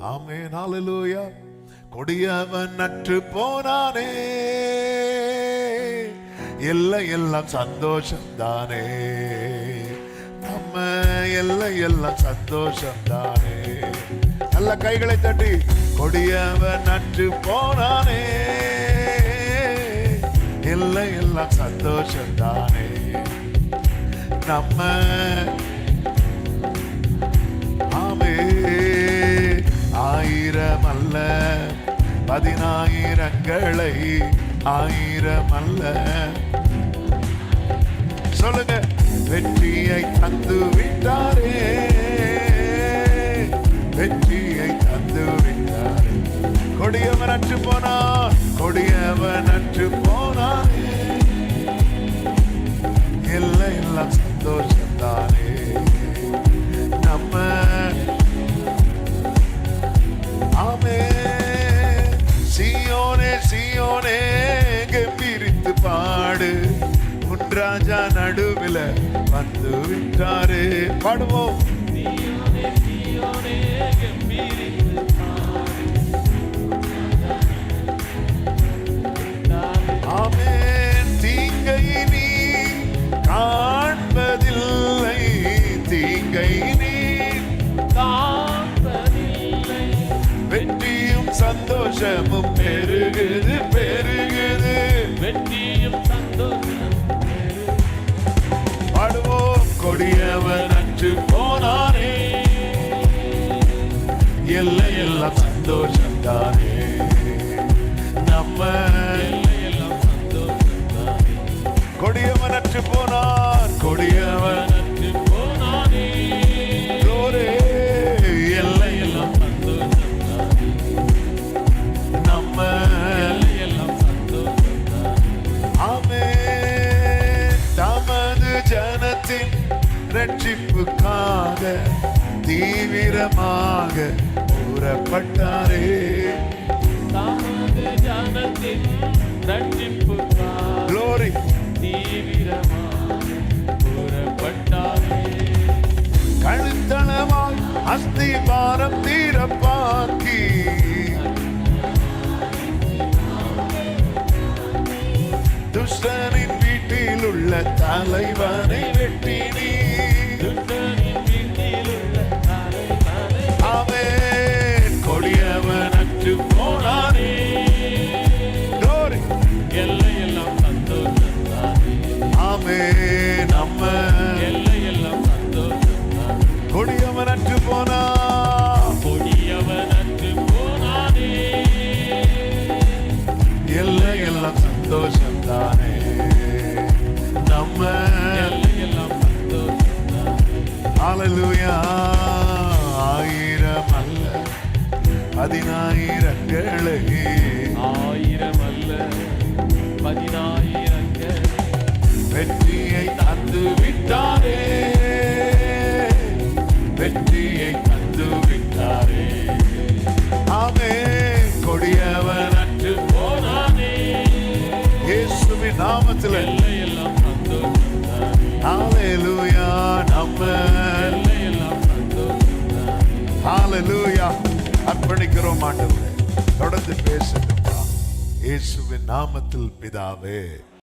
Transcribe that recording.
ஆமென், ஹல்லேலூயா. கொடியவன் நற்று போனானே, எல்லாம் சந்தோஷம் தானே. நம்ம எல்லாம் சந்தோஷம் தானே. நல்ல கைகளை தட்டி, கொடியவன் நற்று போனானே, எல்லாம் சந்தோஷம் தானே. நம்ம ஆமே, 1000 அல்ல 10000ங்களை 1000 அல்ல, சொல்லுங்க, வெற்றியை தந்து விட்டாரே, வெற்றியை தந்து விட்டாரே. கொடியவன் அற்று போனான், கொடியவன் அற்று போனானே, எல்லாம் சந்தோஷம் தானே. நம்ம ஆமே, சீயோனே சீயோனே கம்பீரித்து பாடு, உன் ராஜா நடுவில் வந்து விட்டாரு. பாடுவோம். ஆமென். தீங்கை நீ காண்பதில்லை, தீங்கை நீ காண்பதில்லை, வெற்றியும் சந்தோஷமும் பெருகுது பெருகுது, வெற்றியும் சந்தோஷம். பாடுவோம். கொடியவன் அற்று போனானே, எல்லாம் சந்தோஷம் தானே. நம்ம கொடியவன் அற்று போனான், கொடியவன் அற்று போனானே, எல்லாம் சந்தோஷம் தானே. நம்ம எல்லாம் சந்தோஷம் தானே. ஆமென். தமது ஜனத்தின் ரட்சிப்புக்காக தீவிரமாக கூறப்பட்டாரே, தமது ஜனத்தின் ரட்சிப்புக்காக glory தீவிரமாக கூறப்பட்டாரே. கழுத்தளவாய் அஸ்திபாரம் தீரப்பாக்கி, துஷ்டனின் வீட்டில் உள்ள தலைவனை வெட்டினீ, ஆமென். கொடியவன் அற்று போனானே, எல்லாம் சந்தோஷம் தானே. ஆமென். நம்ம எல்லாம் சந்தோஷம் தானே. கொடியவன் அற்று போனா, கொடியவன் அற்று போனானே, எல்லாம் சந்தோஷம் தானே. நம்ம எல்லாம் சந்தோஷம் தானே. ஹல்லேலூயா. 1000 அல்ல 10000ங்களை, 1000 அல்ல 10000ங்களை, வெற்றியை தந்து விட்டாரே, வெற்றியை தந்து விட்டாரே. ஆமென். கொடியவன் அற்று போனானே, இயேசுவின் நாமத்தில் எல்லாம் சந்தோஷம் தானே. ஹல்லேலூயா. நம்ம எல்லாம் சந்தோஷம் தானே. ஹல்லேலூயா. அர்ப்பணிக்கிறோம் ஆண்டவரே, தொடர்ந்து பேசுங்கப்பா, இயேசுவின் நாமத்தில் பிதாவே.